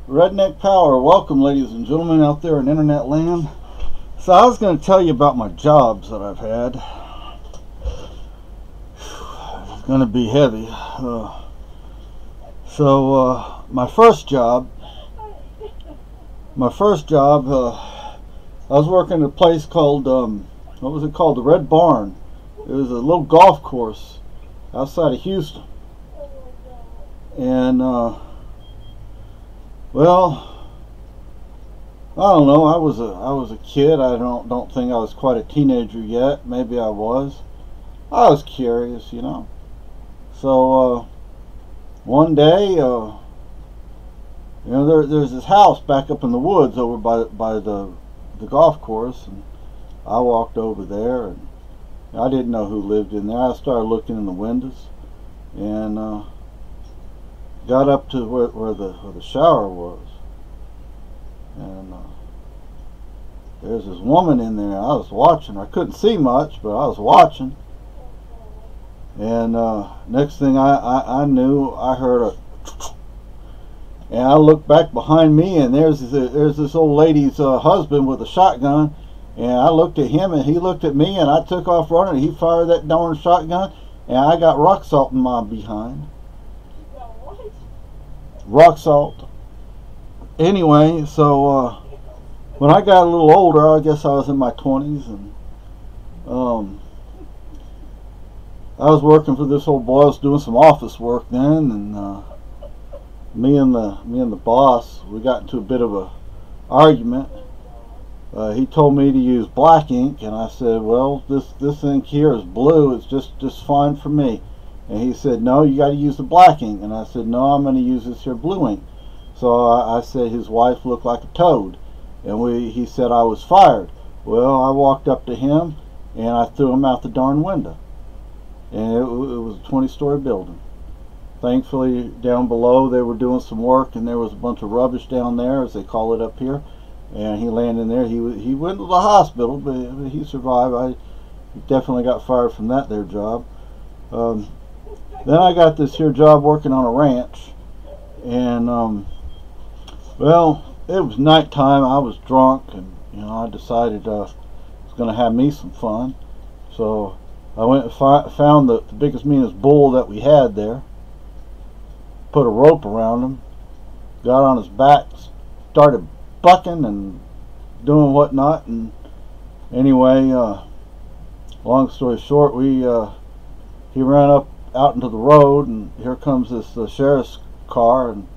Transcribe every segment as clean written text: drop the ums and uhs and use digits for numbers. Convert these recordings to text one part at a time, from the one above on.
Redneck Power, welcome ladies and gentlemen out there in internet land. So I was going to tell you about my jobs that I've had. It's going to be heavy. My first job, I was working at a place called, what was it called? The Red Barn. It was a little golf course outside of Houston. And, well, I don't know. I was a kid. I don't think I was quite a teenager yet. Maybe I was. I was curious, you know. So one day, there's this house back up in the woods over by the golf course, and I walked over there, and I didn't know who lived in there. I started looking in the windows, and got up to where the shower was, and there's this woman in there. I was watching. I couldn't see much, but I was watching. And next thing I knew, I heard a, and I looked back behind me, and there's this old lady's husband with a shotgun. And I looked at him, and he looked at me, and I took off running. And he fired that darn shotgun, and I got rock salt in my behind. Rock salt. Anyway, so when I got a little older, I guess I was in my 20s, and I was working for this old boy. I was doing some office work then, and me and the boss, we got into a bit of a argument. He told me to use black ink, and I said, well, this ink here is blue. It's just fine for me. And he said, no, you got to use the black ink. And I said, no, I'm going to use this here blue ink. So I said his wife looked like a toad. And he said I was fired. Well, I walked up to him, and I threw him out the darn window. And it was a 20-story building. Thankfully, down below, they were doing some work, and there was a bunch of rubbish down there, as they call it up here. And he landed in there. He went to the hospital, but he survived. He definitely got fired from that there job. Then I got this here job working on a ranch, and well, it was nighttime. I was drunk, and I decided I was going to have me some fun. So I went and found the biggest, meanest bull that we had there, put a rope around him, got on his back, started bucking and doing whatnot. And anyway, long story short, he ran up out into the road, and here comes this sheriff's car, and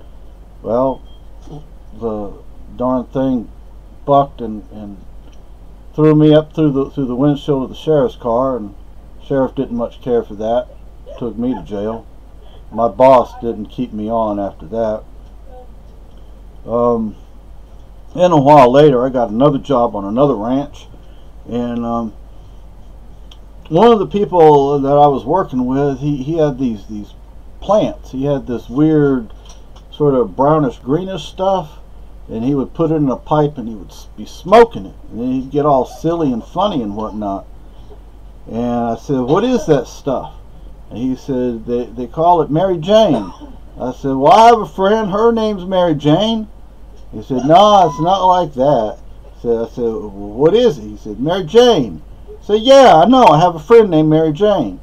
well, the darn thing bucked and threw me up through the windshield of the sheriff's car, and the sheriff didn't much care for that. Took me to jail. My boss didn't keep me on after that. And a while later, I got another job on another ranch, and one of the people that I was working with, he had these plants. He had this weird sort of brownish greenish stuff, and he would put it in a pipe, and he would be smoking it, and then he'd get all silly and funny and whatnot. And I said, what is that stuff? And he said, they call it Mary Jane. I said, well, I have a friend, her name's Mary Jane. He said, no, it's not like that. I said, well, what is it? He said, Mary Jane. I said, yeah, I know. I have a friend named Mary Jane.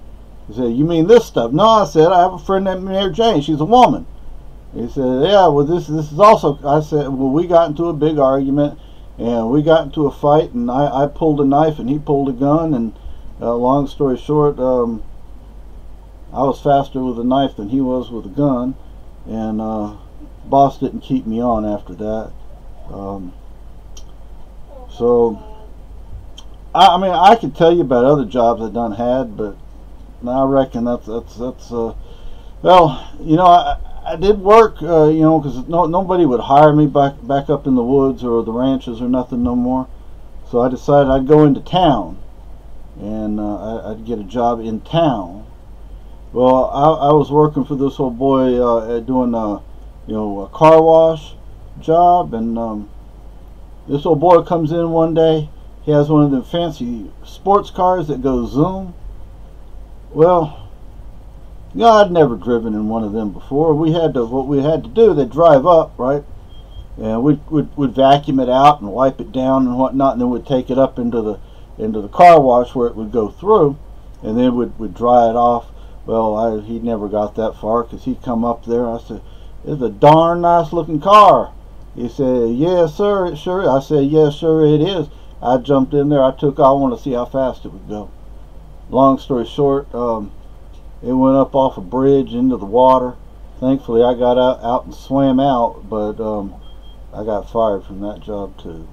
He said, you mean this stuff? No, I said, I have a friend named Mary Jane. She's a woman. He said, yeah, well, this is also. I said, well, we got into a big argument, and we got into a fight, and I pulled a knife, and he pulled a gun, and long story short, I was faster with a knife than he was with a gun, and boss didn't keep me on after that. So I mean, I could tell you about other jobs I done had, but I reckon that's well, I did work, because nobody would hire me back up in the woods or the ranches or nothing no more. So I decided I'd go into town, and I'd get a job in town. Well, I was working for this old boy doing a car wash job, and this old boy comes in one day. He has one of the fancy sports cars that goes zoom. Well, I'd never driven in one of them before. What we had to do, they drive up, right? and we'd vacuum it out and wipe it down and whatnot, and then we'd take it up into the car wash where it would go through, and then we'd dry it off. Well, he never got that far because he come up there. I said, "It's a darn nice looking car." He said, "Yes, sir, it sure is." I said, "Yes, sir, it is." I jumped in there. I want to see how fast it would go. Long story short, it went up off a bridge into the water. Thankfully, I got out and swam out, but I got fired from that job too.